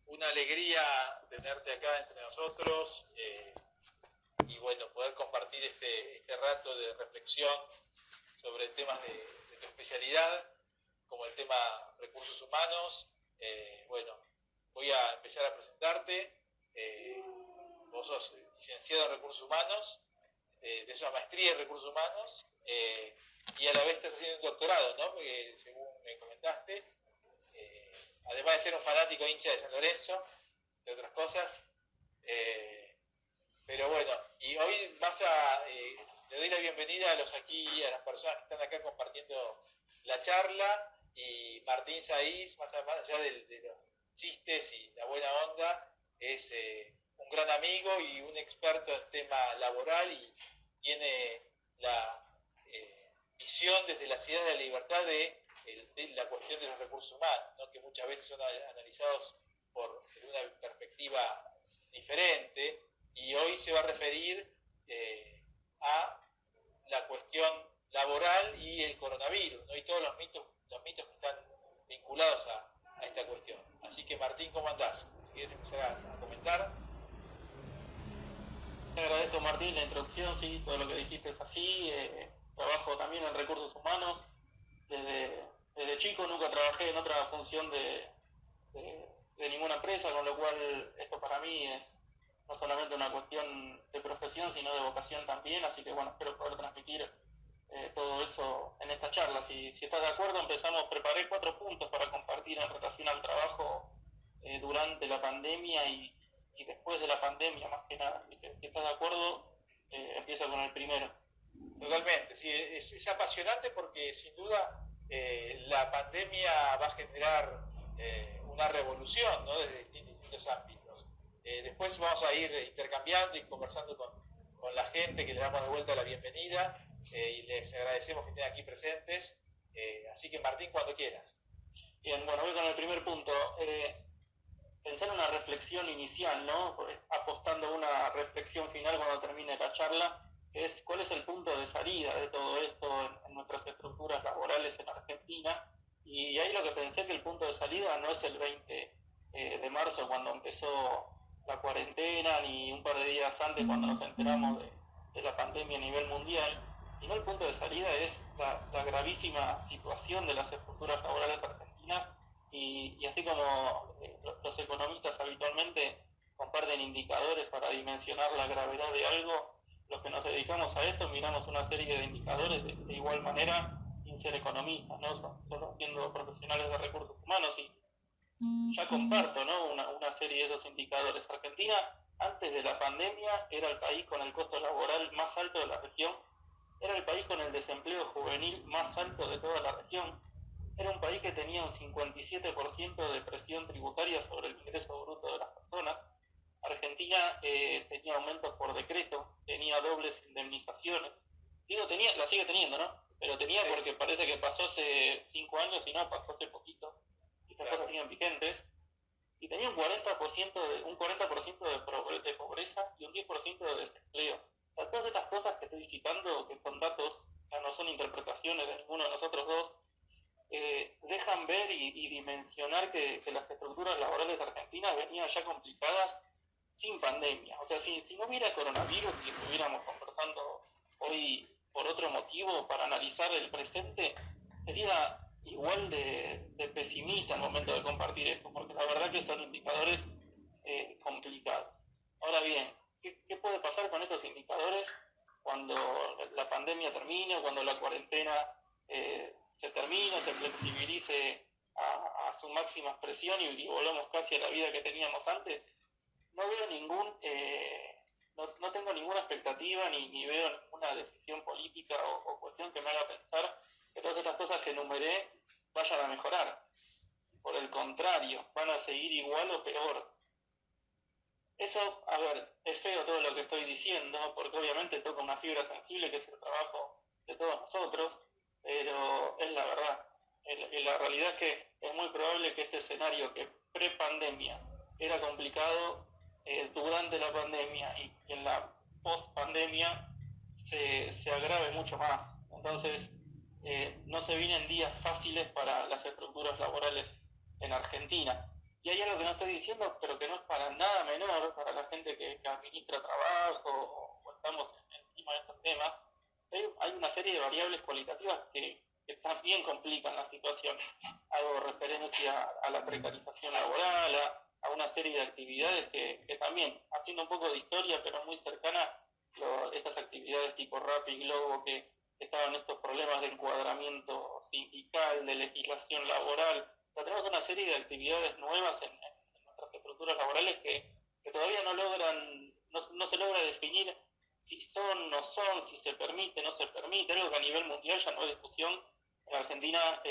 Una alegría tenerte acá entre nosotros y bueno, poder compartir este rato de reflexión sobre temas de tu especialidad, como el tema recursos humanos. Bueno, voy a empezar a presentarte. Eh, Vos sos licenciado en recursos humanos, de esa maestría en recursos humanos, y a la vez estás haciendo un doctorado, ¿no? Porque según me comentaste, además de ser un fanático hincha de San Lorenzo, de otras cosas. Pero bueno, y hoy le doy la bienvenida a las personas que están acá compartiendo la charla, y Martín Saiz, más allá de los chistes y la buena onda, es un gran amigo y un experto en tema laboral, y tiene la visión desde la ciudad de la libertad de la cuestión de los recursos humanos, ¿no? Que muchas veces son analizados por una perspectiva diferente, y hoy se va a referir a la cuestión laboral y el coronavirus, ¿no? Y todos los mitos que están vinculados a esta cuestión. Así que Martín, ¿cómo andás? Si quieres empezar a comentar. Te agradezco, Martín, la introducción. Sí, todo lo que dijiste es así. Trabajo también en recursos humanos. Desde chico nunca trabajé en otra función de ninguna empresa, con lo cual esto para mí es no solamente una cuestión de profesión, sino de vocación también. Así que bueno, espero poder transmitir todo eso en esta charla. Si estás de acuerdo, preparé 4 puntos para compartir en relación al trabajo durante la pandemia y después de la pandemia, más que nada. Así que si estás de acuerdo, empiezo con el primero. Totalmente, sí, es apasionante porque sin duda la pandemia va a generar una revolución, ¿no? Desde distintos ámbitos. Después vamos a ir intercambiando y conversando con la gente, que le damos de vuelta la bienvenida, y les agradecemos que estén aquí presentes. Así que Martín, cuando quieras. Bien, bueno, voy con el primer punto. Pensar en una reflexión inicial, ¿no? Apostando a una reflexión final cuando termine la charla, es cuál es el punto de salida de todo esto en nuestras estructuras laborales en Argentina. Y ahí lo que pensé, que el punto de salida no es el 20 de marzo cuando empezó la cuarentena, ni un par de días antes cuando nos enteramos de la pandemia a nivel mundial, sino el punto de salida es la gravísima situación de las estructuras laborales argentinas. Y así como los economistas habitualmente comparten indicadores para dimensionar la gravedad de algo, los que nos dedicamos a esto miramos una serie de indicadores de igual manera, sin ser economistas, ¿no? Solo siendo profesionales de recursos humanos. Y ya comparto, ¿no? una serie de esos indicadores. Argentina, antes de la pandemia, era el país con el costo laboral más alto de la región, era el país con el desempleo juvenil más alto de toda la región, era un país que tenía un 57% de presión tributaria sobre el ingreso bruto de las personas. Argentina tenía aumentos por decreto, tenía dobles indemnizaciones. La sigue teniendo, ¿no? Pero tenía, sí, porque parece que pasó hace 5 años y no, pasó hace poquito. Y estas cosas siguen vigentes. Y tenía un 40% de pobreza y un 10% de desempleo. O sea, todas estas cosas que estoy citando, que son datos, ya no son interpretaciones de ninguno de nosotros dos, dejan ver y dimensionar que las estructuras laborales argentinas venían ya complicadas sin pandemia. O sea, si no hubiera coronavirus y estuviéramos conversando hoy por otro motivo para analizar el presente, sería igual de pesimista al momento de compartir esto, porque la verdad que son indicadores complicados. Ahora bien, ¿qué puede pasar con estos indicadores cuando la pandemia termine, cuando la cuarentena se termine, se flexibilice a su máxima expresión y volvamos casi a la vida que teníamos antes? No veo no tengo ninguna expectativa ni veo ninguna decisión política o cuestión que me haga pensar que todas estas cosas que enumeré vayan a mejorar. Por el contrario, van a seguir igual o peor. Eso, a ver, es feo todo lo que estoy diciendo, porque obviamente toca una fibra sensible que es el trabajo de todos nosotros, pero es la verdad. La realidad es que es muy probable que este escenario que pre-pandemia era complicado, durante la pandemia y en la post-pandemia se agrave mucho más. Entonces, no se vienen días fáciles para las estructuras laborales en Argentina. Y hay algo que no estoy diciendo, pero que no es para nada menor para la gente que administra trabajo o estamos encima de estos temas. Hay una serie de variables cualitativas que también complican la situación. Hago referencia a la precarización laboral, a una serie de actividades que también, haciendo un poco de historia, pero muy cercana, estas actividades tipo Rappi, Globo, que estaban estos problemas de encuadramiento sindical, de legislación laboral. Tenemos una serie de actividades nuevas en nuestras estructuras laborales que todavía no se logra definir si son, no son, si se permite, no se permite, algo que a nivel mundial ya no es discusión. En Argentina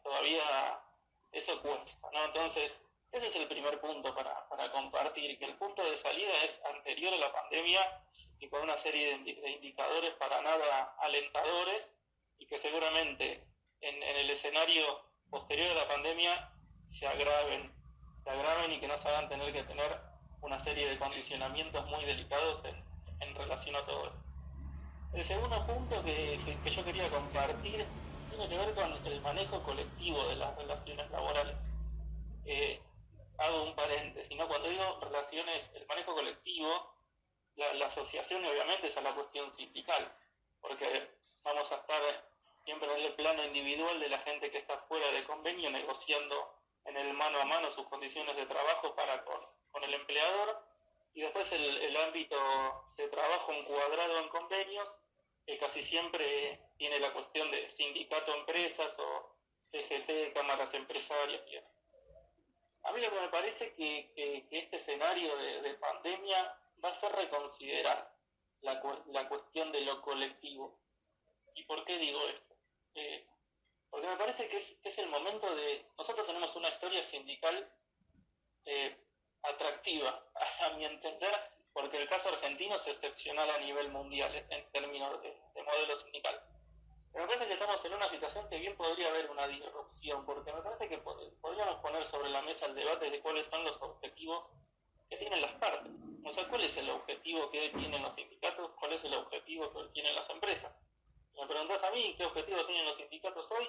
todavía eso cuesta, ¿no? Entonces, ese es el primer punto para compartir, que el punto de salida es anterior a la pandemia y con una serie de indicadores para nada alentadores, y que seguramente en el escenario posterior a la pandemia se agraven y que nos hagan tener que tener una serie de condicionamientos muy delicados en relación a todo esto. El segundo punto que yo quería compartir tiene que ver con el manejo colectivo de las relaciones laborales. Hago un paréntesis, ¿no? Cuando digo relaciones, el manejo colectivo, la asociación obviamente es a la cuestión sindical, porque vamos a estar siempre en el plano individual de la gente que está fuera de convenio, negociando en el mano a mano sus condiciones de trabajo para con el empleador, y después el ámbito de trabajo encuadrado en convenios, que casi siempre tiene la cuestión de sindicato empresas o CGT, cámaras empresarias y demás. A mí lo que me parece que este escenario de pandemia va a hacer reconsiderar la cuestión de lo colectivo. ¿Y por qué digo esto? Porque me parece que es el momento de... Nosotros tenemos una historia sindical atractiva, a mi entender, porque el caso argentino es excepcional a nivel mundial en términos de modelo sindical. Pero me parece que estamos en una situación que bien podría haber una disrupción, porque me parece que podríamos poner sobre la mesa el debate de cuáles son los objetivos que tienen las partes. O sea, ¿cuál es el objetivo que hoy tienen los sindicatos? ¿Cuál es el objetivo que hoy tienen las empresas? Me preguntás a mí qué objetivo tienen los sindicatos hoy: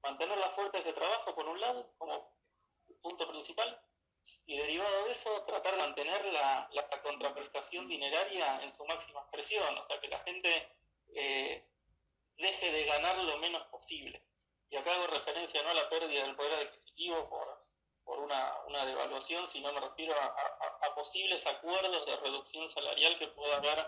mantener las fuentes de trabajo por un lado como punto principal, y derivado de eso tratar de mantener la contraprestación dineraria en su máxima expresión, o sea, que la gente deje de ganar lo menos posible. Y acá hago referencia no a la pérdida del poder adquisitivo por una devaluación, sino me refiero a posibles acuerdos de reducción salarial que pueda haber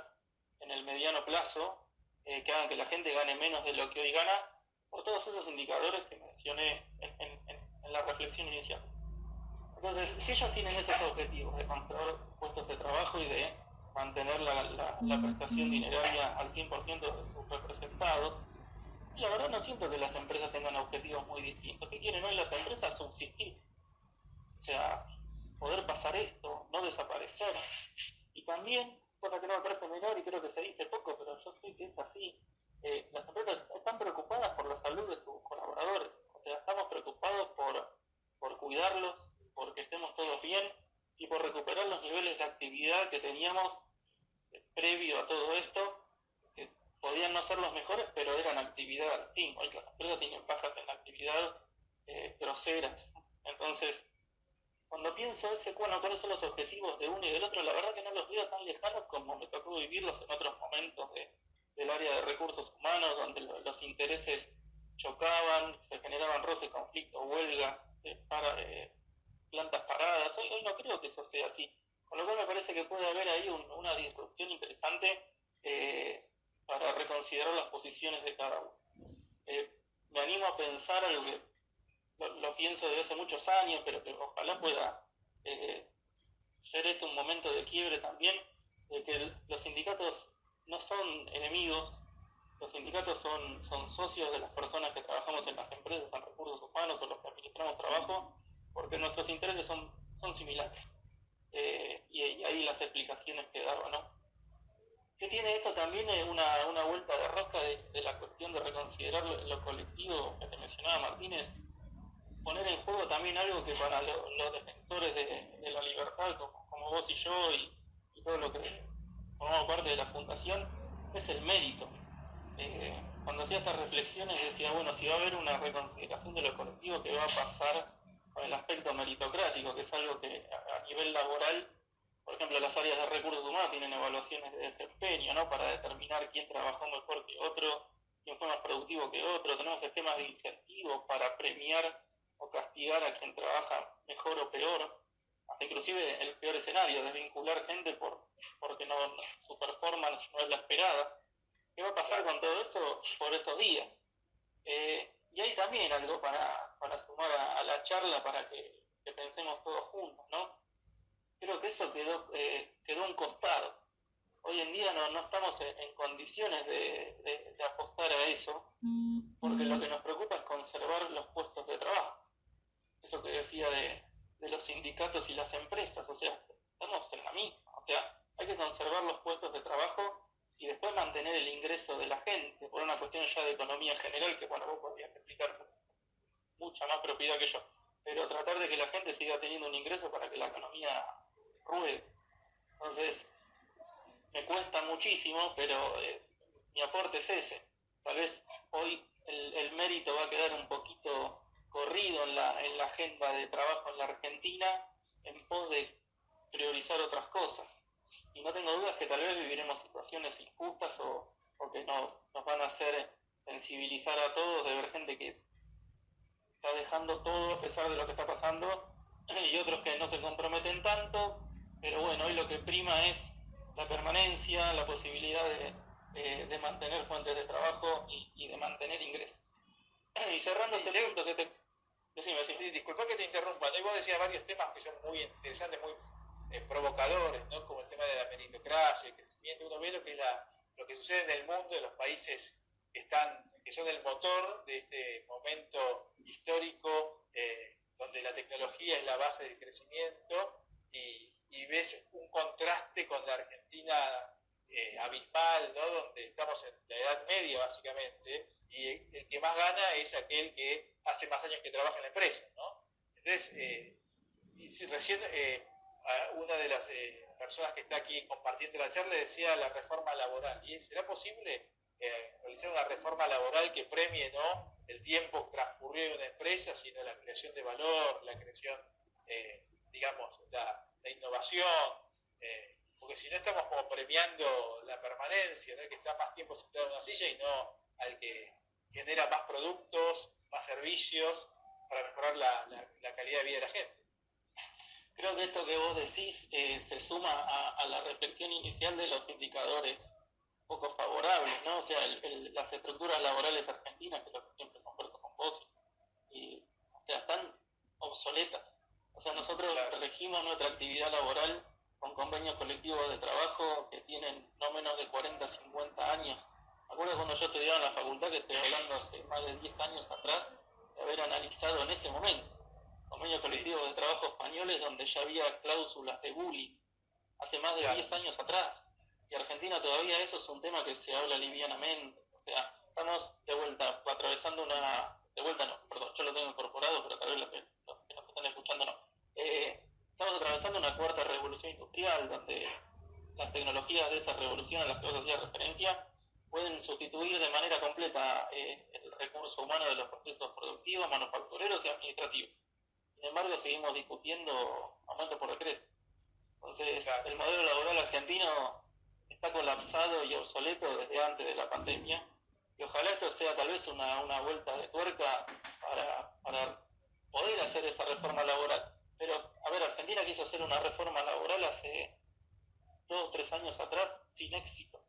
en el mediano plazo, que hagan que la gente gane menos de lo que hoy gana, por todos esos indicadores que mencioné en la reflexión inicial. Entonces, si ellos tienen esos objetivos de conservar puestos de trabajo y de mantener la prestación dineraria al 100% de sus representados, la verdad no siento que las empresas tengan objetivos muy distintos. ¿Qué quieren hoy las empresas? Subsistir. O sea, poder pasar esto, no desaparecer. Y también, cosa que no me parece menor y creo que se dice poco, pero yo sé que es así, las empresas están preocupadas por la salud de sus colaboradores. O sea, estamos preocupados por cuidarlos, porque estemos todos bien y por recuperar los niveles de actividad que teníamos previo a todo esto, que podían no ser los mejores, pero eran actividad al fin. Hoy las empresas tienen bajas en la actividad groseras. Entonces, cuando pienso cuáles son los objetivos de uno y del otro, la verdad que no los veo tan lejanos como me tocó vivirlos en otros momentos del área de recursos humanos, donde los intereses chocaban, se generaban roces, conflictos, huelgas, plantas paradas. Hoy no creo que eso sea así, con lo cual me parece que puede haber ahí una disrupción interesante para reconsiderar las posiciones de cada uno. Me animo a pensar algo que lo pienso desde hace muchos años, pero que ojalá pueda ser esto un momento de quiebre también, de que los sindicatos no son enemigos. Los sindicatos son socios de las personas que trabajamos en las empresas, en recursos humanos o los que administramos trabajo, porque nuestros intereses son similares. Y ahí las explicaciones que daba, ¿no? ¿Qué tiene esto también? Una vuelta de rosca de la cuestión de reconsiderar lo colectivo que te mencionaba Martínez, poner en juego también algo que para los defensores de la libertad, como vos y yo y todo lo que formamos parte de la fundación, es el mérito. Cuando hacía estas reflexiones decía, bueno, si va a haber una reconsideración de lo colectivo, ¿qué va a pasar con el aspecto meritocrático, que es algo que a nivel laboral, por ejemplo, las áreas de recursos humanos tienen evaluaciones de desempeño, ¿no? Para determinar quién trabajó mejor que otro, quién fue más productivo que otro. Tenemos sistemas de incentivos para premiar o castigar a quien trabaja mejor o peor, hasta inclusive el peor escenario, desvincular gente porque su performance no es la esperada. ¿Qué va a pasar con todo eso por estos días? Y hay también algo para sumar a la charla para que pensemos todos juntos, ¿no? Creo que eso quedó a un costado. Hoy en día no estamos en condiciones de apostar a eso, porque lo que nos preocupa es conservar los puestos de trabajo. Eso que decía de los sindicatos y las empresas, o sea, estamos en la misma. O sea, hay que conservar los puestos de trabajo y después mantener el ingreso de la gente, por una cuestión ya de economía general, que bueno, vos podrías explicar con mucha más propiedad que yo, pero tratar de que la gente siga teniendo un ingreso para que la economía ruede. Entonces, me cuesta muchísimo, pero mi aporte es ese. Tal vez hoy el mérito va a quedar un poquito corrido en la agenda de trabajo en la Argentina en pos de priorizar otras cosas. Y no tengo dudas que tal vez viviremos situaciones injustas o que nos van a hacer sensibilizar a todos de ver gente que está dejando todo a pesar de lo que está pasando y otros que no se comprometen tanto, pero bueno, hoy lo que prima es la permanencia, la posibilidad de mantener fuentes de trabajo y de mantener ingresos. Y cerrando sí, este punto que te... Decime. Sí, disculpa que te interrumpa, ¿no? Y vos decías varios temas que son muy interesantes, muy provocadores, ¿no? Como el tema de la meritocracia, el crecimiento. Uno ve lo que, lo que sucede en el mundo, en los países que son el motor de este momento histórico, donde la tecnología es la base del crecimiento, y ves un contraste con la Argentina abismal, ¿no? Donde estamos en la Edad Media, básicamente, y el que más gana es aquel que hace más años que trabaja en la empresa, ¿no? Entonces, y si recién una de las personas que está aquí compartiendo la charla decía la reforma laboral. ¿Y será posible realizar una reforma laboral que premie no el tiempo transcurrido en una empresa, sino la creación de valor, la creación, digamos, la innovación? Porque si no estamos como premiando la permanencia, ¿no? El que está más tiempo sentado en una silla y no al que genera más productos, más servicios para mejorar la calidad de vida de la gente. Creo que esto que vos decís se suma a la reflexión inicial de los indicadores poco favorables, ¿no? O sea, las estructuras laborales argentinas, que es lo que siempre converso con vos, o sea, están obsoletas. O sea, nosotros regimos nuestra actividad laboral con convenios colectivos de trabajo que tienen no menos de 40, 50 años. Me acuerdo cuando yo estudiaba en la facultad, que estoy hablando hace más de 10 años atrás, de haber analizado en ese momento convenios colectivos de trabajo españoles donde ya había cláusulas de bullying, hace más de 10 años atrás. Y Argentina todavía eso es un tema que se habla livianamente. O sea, estamos de vuelta atravesando yo lo tengo incorporado, pero tal vez los que nos están escuchando no. Estamos atravesando una cuarta revolución industrial, donde las tecnologías de esa revolución a las que vos hacías referencia pueden sustituir de manera completa el recurso humano de los procesos productivos, manufactureros y administrativos. Sin embargo, seguimos discutiendo aumento por decreto. Entonces, el modelo laboral argentino está colapsado y obsoleto desde antes de la pandemia. Y ojalá esto sea tal vez una vuelta de tuerca para poder hacer esa reforma laboral. Pero, a ver, Argentina quiso hacer una reforma laboral hace 2 o 3 años atrás sin éxito.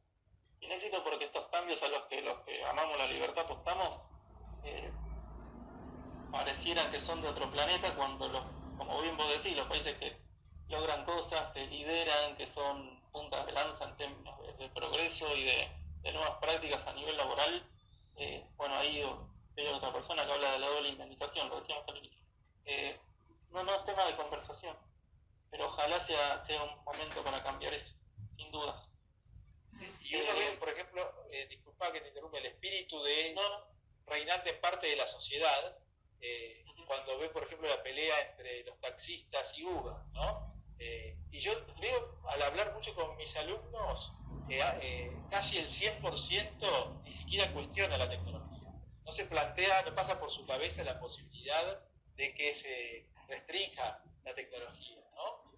Sin éxito porque estos cambios a los que amamos la libertad apostamos parecieran que son de otro planeta, cuando, como bien vos decís, los países que logran cosas, que lideran, que son puntas de lanza en términos de progreso y de nuevas prácticas a nivel laboral, bueno, ahí hay otra persona que habla de la doble indemnización, lo decíamos al inicio. No es tema de conversación, pero ojalá sea un momento para cambiar eso, sin dudas. Sí, y uno ve, por ejemplo, disculpa que te interrumpa, el espíritu reinante en parte de la sociedad, cuando ve, por ejemplo, la pelea entre los taxistas y Uber, ¿no? Y yo veo, al hablar mucho con mis alumnos, casi el 100% ni siquiera cuestiona la tecnología. No se plantea, no pasa por su cabeza la posibilidad de que restrinja la tecnología, ¿no?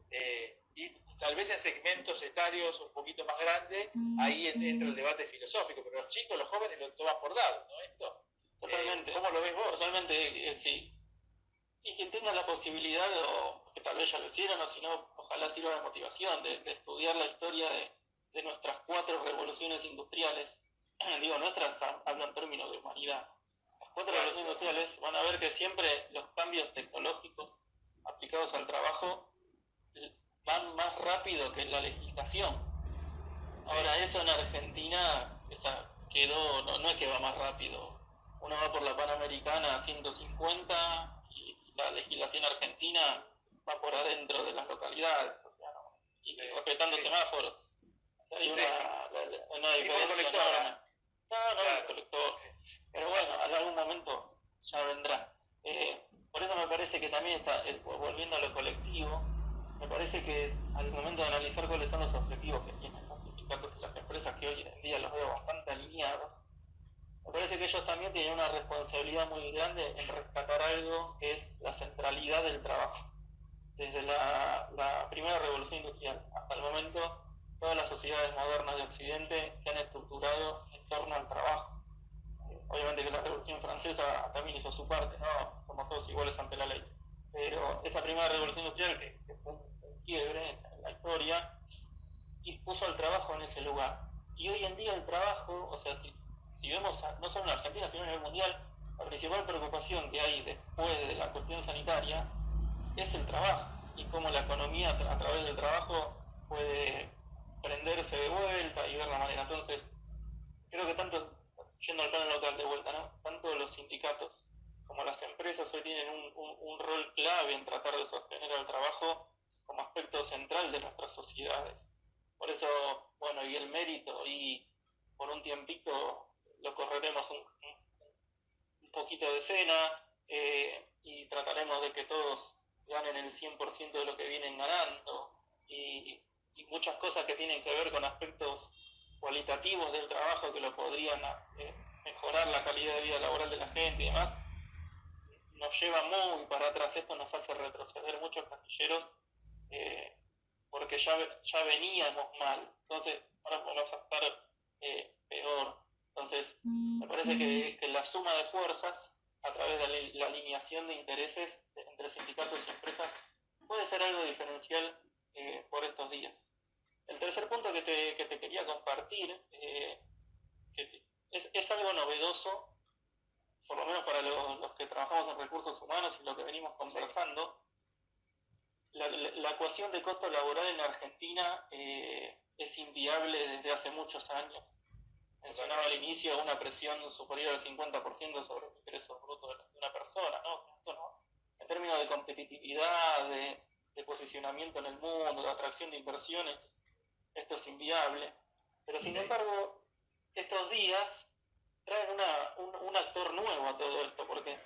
Y tal vez en segmentos etarios un poquito más grandes, ahí entra el debate filosófico, pero los chicos, los jóvenes lo toman por dado, ¿no? Esto, Totalmente. ¿cómo lo ves vos? Totalmente, sí. Y quien tenga la posibilidad, o que tal vez ya lo hicieron, o si no, ojalá sirva de motivación, de estudiar la historia de nuestras 4 revoluciones industriales. Digo, nuestras hablo en términos de humanidad. Las 4 revoluciones industriales van a ver que siempre los cambios tecnológicos aplicados al trabajo van más rápido que la legislación. Ahora, eso en Argentina quedó, no es que va más rápido. Uno va por la Panamericana a 150 y la legislación argentina va por adentro de las localidades, y respetando semáforos. O sea, hay una diferencia enorme. No, el colector. Pero bueno, en algún momento ya vendrá. Por eso me parece que también está, volviendo a lo colectivo, me parece que al momento de analizar cuáles son los objetivos que tienen los sindicatos y las empresas, que hoy en día los veo bastante alineados, me parece que ellos también tienen una responsabilidad muy grande en rescatar algo que es la centralidad del trabajo. Desde la primera revolución industrial hasta el momento, todas las sociedades modernas de Occidente se han estructurado en torno al trabajo. Obviamente que la Revolución Francesa también hizo su parte, ¿no? Somos todos iguales ante la ley. Pero esa primera revolución industrial, que fue un quiebre en la historia, y puso al trabajo en ese lugar. Y hoy en día el trabajo, o sea, si vemos no solo en Argentina, sino a nivel mundial, la principal preocupación que hay después de la cuestión sanitaria es el trabajo, y cómo la economía a través del trabajo puede prenderse de vuelta y ver la manera. Entonces, creo que tanto, yendo al plano local de vuelta, ¿no? Tanto los sindicatos como las empresas hoy tienen un rol clave en tratar de sostener al trabajo como aspecto central de nuestras sociedades. Por eso, bueno, y el mérito, y por un tiempito lo correremos un poquito de escena, y trataremos de que todos ganen el 100% de lo que vienen ganando, y muchas cosas que tienen que ver con aspectos cualitativos del trabajo que lo podrían mejorar la calidad de vida laboral de la gente y demás, nos lleva muy para atrás. Esto nos hace retroceder muchos castilleros, porque ya veníamos mal, entonces ahora vamos a estar peor. Entonces me parece que la suma de fuerzas a través de la alineación de intereses entre sindicatos y empresas puede ser algo diferencial por estos días. El tercer punto que te quería compartir, es algo novedoso, por lo menos para los que trabajamos en recursos humanos y lo que venimos conversando. La ecuación de costo laboral en Argentina es inviable desde hace muchos años. Mencionaba al inicio una presión superior al 50% sobre el ingreso bruto de una persona, ¿no? O sea, esto no, en términos de competitividad, de posicionamiento en el mundo, de atracción de inversiones, esto es inviable. Pero sin embargo, estos días traen un actor nuevo a todo esto, porque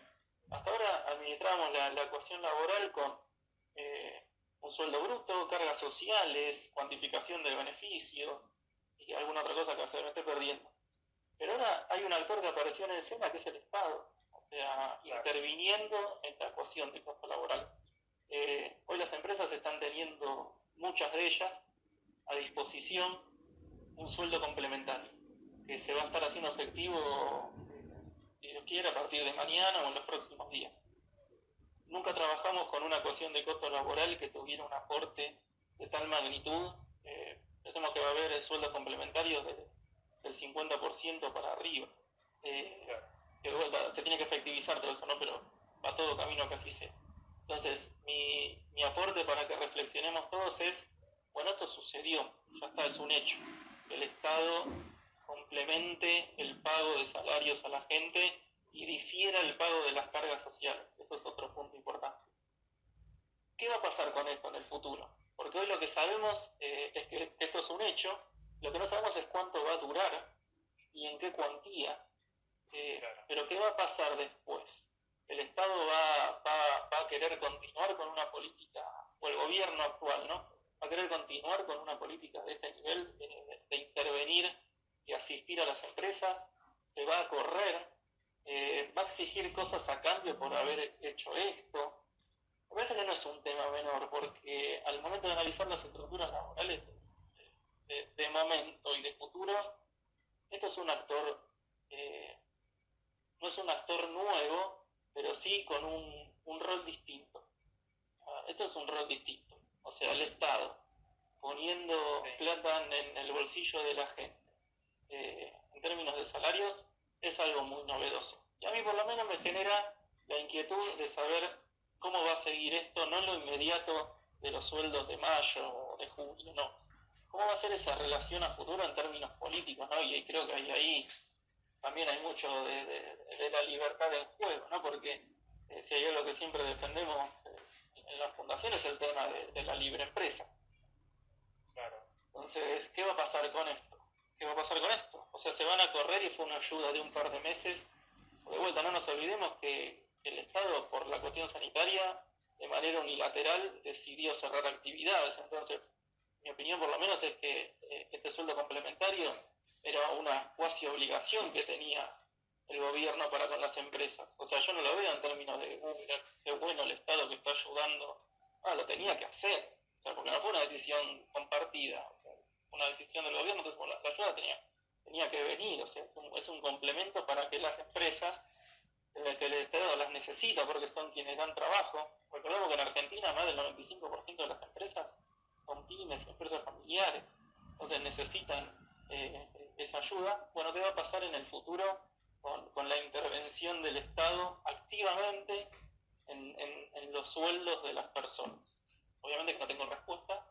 hasta ahora administramos la ecuación laboral con un sueldo bruto, cargas sociales, cuantificación de beneficios y alguna otra cosa que se me esté perdiendo. Pero ahora hay un actor que apareció en escena, que es el Estado, o sea, interviniendo en la ecuación de costo laboral. Hoy las empresas están teniendo, muchas de ellas, a disposición un sueldo complementario, que se va a estar haciendo efectivo, si Dios quiere, a partir de mañana o en los próximos días. Nunca trabajamos con una ecuación de costo laboral que tuviera un aporte de tal magnitud. Pensemos que va a haber sueldos complementarios del 50% para arriba. Se tiene que efectivizar todo eso, ¿no? Pero va todo camino a que así sea. Entonces, mi aporte para que reflexionemos todos es, bueno, esto sucedió, ya está, es un hecho. El Estado complemente el pago de salarios a la gente y difiera el pago de las cargas sociales. Eso es otro punto importante. ¿Qué va a pasar con esto en el futuro? Porque hoy lo que sabemos es que esto es un hecho, lo que no sabemos es cuánto va a durar y en qué cuantía. Pero ¿qué va a pasar después? El Estado va a querer continuar con una política, o el gobierno actual, ¿no? Va a querer continuar con una política de este nivel, de intervenir y asistir a las empresas, se va a correr, va a exigir cosas a cambio por haber hecho esto. Me parece que no es un tema menor, porque al momento de analizar las estructuras laborales de momento y de futuro, esto es un actor, no es un actor nuevo, pero sí con un rol distinto. Esto es un rol distinto, o sea, el Estado poniendo plata en el bolsillo de la gente, en términos de salarios, es algo muy novedoso. Y a mí por lo menos me genera la inquietud de saber cómo va a seguir esto, no en lo inmediato de los sueldos de mayo o de junio, no. ¿Cómo va a ser esa relación a futuro en términos políticos, ¿no? Y creo que ahí también hay mucho de la libertad en juego, ¿no? Porque si hay algo que siempre defendemos en las fundaciones es el tema de la libre empresa. Claro. Entonces, ¿qué va a pasar con esto? ¿Qué va a pasar con esto? O sea, se van a correr y fue una ayuda de un par de meses. De vuelta, no nos olvidemos que el Estado, por la cuestión sanitaria, de manera unilateral, decidió cerrar actividades. Entonces, mi opinión por lo menos es que este sueldo complementario era una cuasi obligación que tenía el gobierno para con las empresas. O sea, yo no lo veo en términos de, qué bueno el Estado que está ayudando. Lo tenía que hacer. O sea, porque no fue una decisión compartida. O sea, una decisión del gobierno, entonces la ayuda tenía que venir. O sea, es un complemento para que las empresas, que el Estado las necesita porque son quienes dan trabajo. Recordemos que en Argentina más del 95% de las empresas son pymes, empresas familiares. Entonces necesitan esa ayuda. Bueno, ¿qué va a pasar en el futuro con la intervención del Estado activamente en los sueldos de las personas? Obviamente que no tengo respuesta,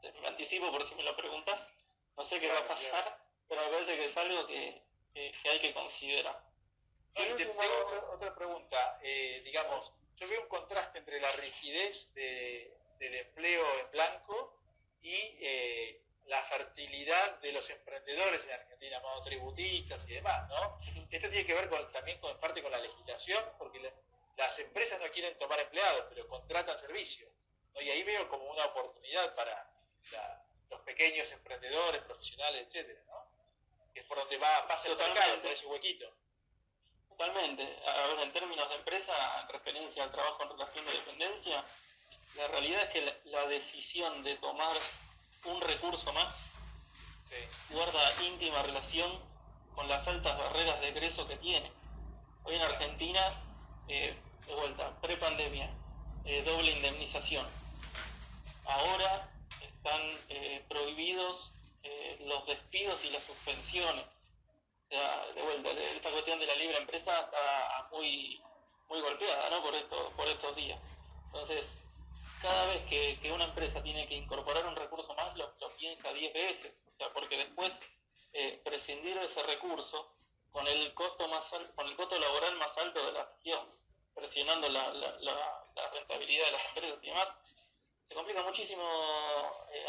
me anticipo por si me lo preguntas, no sé qué va a pasar, pero me parece que es algo que hay que considerar. Tengo otra pregunta, digamos, yo veo un contraste entre la rigidez del empleo en blanco y la fertilidad de los emprendedores en Argentina, monotributistas y demás, ¿no? Esto tiene que ver también en parte con la legislación, porque las empresas no quieren tomar empleados, pero contratan servicios, ¿no? Y ahí veo como una oportunidad para los pequeños emprendedores, profesionales, etcétera, ¿no? Es por donde pasa el mercado, por ese huequito. Totalmente. A ver, en términos de empresa, en referencia al trabajo en relación de dependencia, la realidad es que la decisión de tomar un recurso más guarda íntima relación con las altas barreras de egreso que tiene. Hoy en Argentina, de vuelta, prepandemia, doble indemnización. Ahora están prohibidos los despidos y las suspensiones. O sea, de vuelta, esta cuestión de la libre empresa está muy golpeada, ¿no? por estos días. Entonces, cada vez que una empresa tiene que incorporar un recurso más, lo piensa 10 veces. O sea, porque después prescindir de ese recurso con el costo laboral más alto de la región, presionando la rentabilidad de las empresas y demás, se complica muchísimo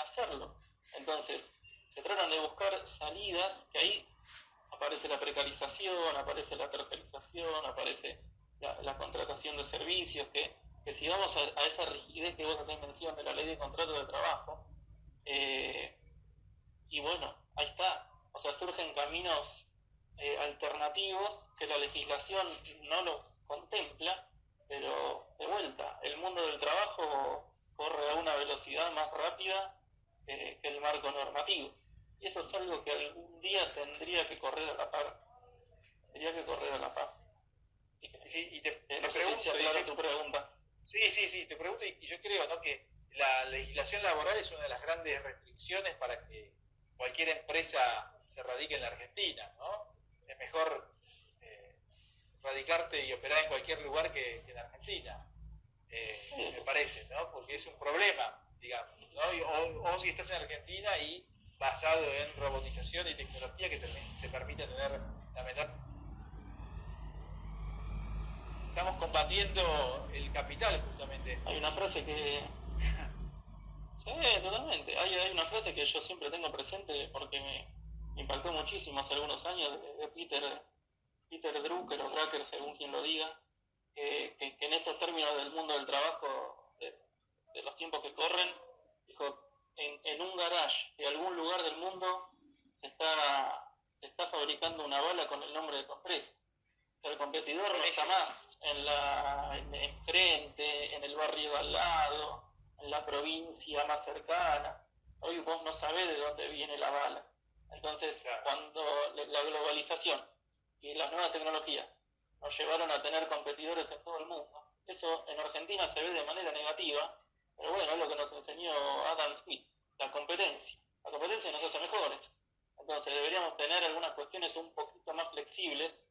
hacerlo. Entonces, se tratan de buscar salidas, que ahí aparece la precarización, aparece la tercerización, aparece la contratación de servicios, que si vamos a esa rigidez que vos hacés mención de la ley de contrato de trabajo, y bueno, ahí está. O sea, surgen caminos alternativos que la legislación no los contempla, pero de vuelta, el mundo del trabajo corre a una velocidad más rápida que el marco normativo. Y eso es algo que algún día tendría que correr a la par. Sí, y te pregunto, si aclara tu pregunta. Sí, te pregunto, y yo creo, ¿no?, que la legislación laboral es una de las grandes restricciones para que cualquier empresa se radique en la Argentina, ¿no? Es mejor radicarte y operar en cualquier lugar que en Argentina, me parece, ¿no? Porque es un problema, digamos, ¿no? O si estás en Argentina y basado en robotización y tecnología que te permite tener la menor... Estamos combatiendo el capital, justamente. Hay una frase que... Sí, totalmente. Hay una frase que yo siempre tengo presente porque me impactó muchísimo hace algunos años de Peter Drucker o Drucker, según quien lo diga, que en estos términos del mundo del trabajo, de los tiempos que corren, dijo, en un garage de algún lugar del mundo se está fabricando una bala con el nombre de tu empresa. O sea, el competidor no está más en frente, en el barrio de al lado, en la provincia más cercana. Hoy vos no sabés de dónde viene la bala. Entonces, cuando la globalización y las nuevas tecnologías nos llevaron a tener competidores en todo el mundo, eso en Argentina se ve de manera negativa, pero bueno, es lo que nos enseñó Adam Smith, la competencia. La competencia nos hace mejores. Entonces deberíamos tener algunas cuestiones un poquito más flexibles,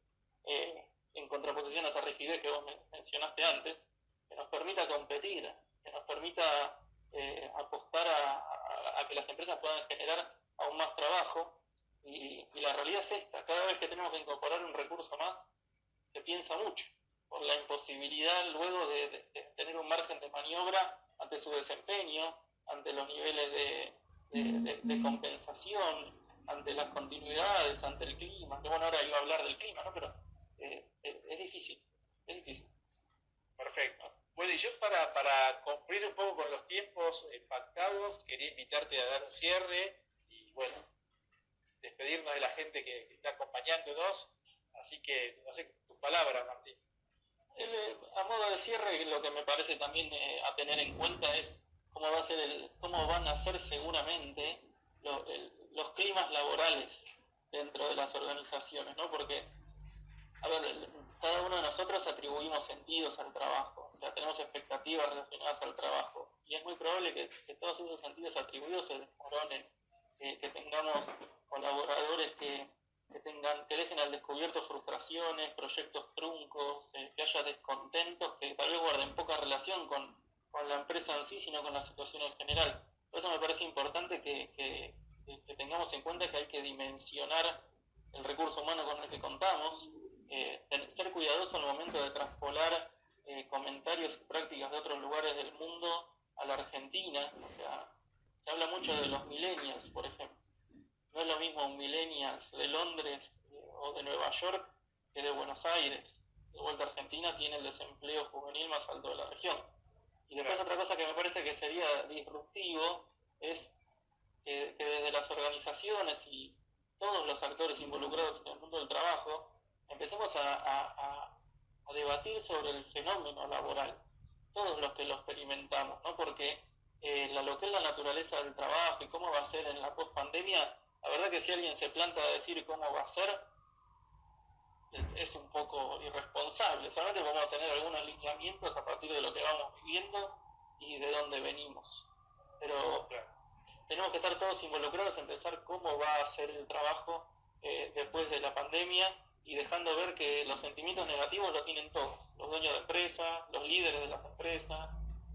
en contraposición a esa rigidez que vos mencionaste antes, que nos permita competir, que nos permita apostar a que las empresas puedan generar aún más trabajo. Y la realidad es esta: cada vez que tenemos que incorporar un recurso más, se piensa mucho, por la imposibilidad luego de tener un margen de maniobra ante su desempeño, ante los niveles de compensación, ante las continuidades, ante el clima, que bueno, ahora iba a hablar del clima, ¿no? Pero es difícil, es difícil. Perfecto. Bueno, y yo para cumplir un poco con los tiempos pactados, quería invitarte a dar un cierre y bueno, despedirnos de la gente que está acompañándonos, así que, no sé, tu palabra, Martín. A modo de cierre, lo que me parece también a tener en cuenta es cómo van a ser seguramente los climas laborales dentro de las organizaciones, ¿no? Porque, a ver, cada uno de nosotros atribuimos sentidos al trabajo, o sea, tenemos expectativas relacionadas al trabajo, y es muy probable que todos esos sentidos atribuidos se desmoronen, que tengamos colaboradores que dejen al descubierto frustraciones, proyectos truncos, que haya descontentos que tal vez guarden poca relación con la empresa en sí, sino con la situación en general. Por eso me parece importante que tengamos en cuenta que hay que dimensionar el recurso humano con el que contamos, ser cuidadoso al momento de traspolar comentarios y prácticas de otros lugares del mundo a la Argentina. O sea, se habla mucho de los millennials, por ejemplo. No es lo mismo un millennials de Londres o de Nueva York que de Buenos Aires. De vuelta a Argentina tiene el desempleo juvenil más alto de la región. Y después otra cosa que me parece que sería disruptivo es que desde las organizaciones y todos los actores involucrados en el mundo del trabajo empecemos a debatir sobre el fenómeno laboral, todos los que lo experimentamos, ¿no? Porque lo que es la naturaleza del trabajo y cómo va a ser en la post-pandemia, la verdad que si alguien se planta a decir cómo va a ser, es un poco irresponsable. Solamente vamos a tener algunos lineamientos a partir de lo que vamos viviendo y de dónde venimos. Pero tenemos que estar todos involucrados en pensar cómo va a ser el trabajo después de la pandemia, y dejando ver que los sentimientos negativos lo tienen todos: los dueños de empresas, los líderes de las empresas,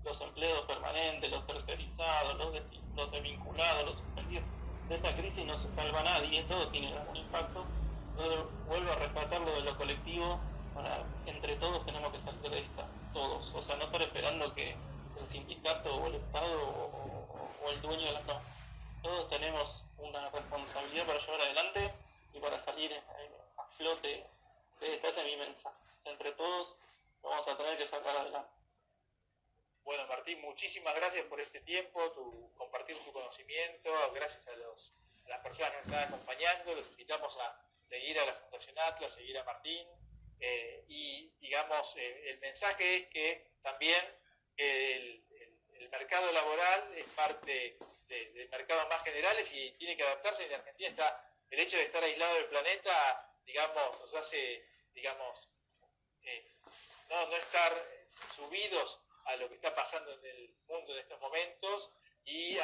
los empleados permanentes, los tercerizados, los desvinculados, los suspendidos. De esta crisis no se salva nadie, todo tiene algún impacto. Pero vuelvo a rescatarlo de lo colectivo. Entre todos tenemos que salir de esta, todos. O sea, no estar esperando que el sindicato o el Estado o el dueño de la... No. Todos tenemos una responsabilidad para llevar adelante y para salir a flote de esta. Ese es mi mensaje. Entre todos lo vamos a tener que sacar adelante. Bueno, Martín, muchísimas gracias por este tiempo, compartir tu conocimiento. Gracias a las personas que nos están acompañando. Los invitamos a seguir a la Fundación Atlas, seguir a Martín. Y digamos, el mensaje es que también el mercado laboral es parte de mercados más generales y tiene que adaptarse. En Argentina está el hecho de estar aislado del planeta, digamos, nos hace, digamos, no estar subidos a lo que está pasando en el mundo en estos momentos y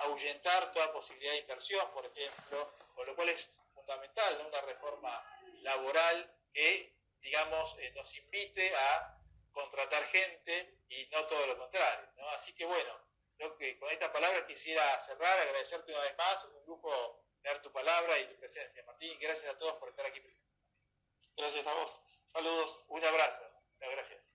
ahuyentar toda posibilidad de inversión, por ejemplo, con lo cual es fundamental, ¿no? Una reforma laboral que, digamos, nos invite a contratar gente y no todo lo contrario, ¿no? Así que bueno, creo que con estas palabras quisiera cerrar, agradecerte una vez más, un lujo tener tu palabra y tu presencia, Martín. Gracias a todos por estar aquí presentes. Gracias a vos. Saludos. Un abrazo. Gracias.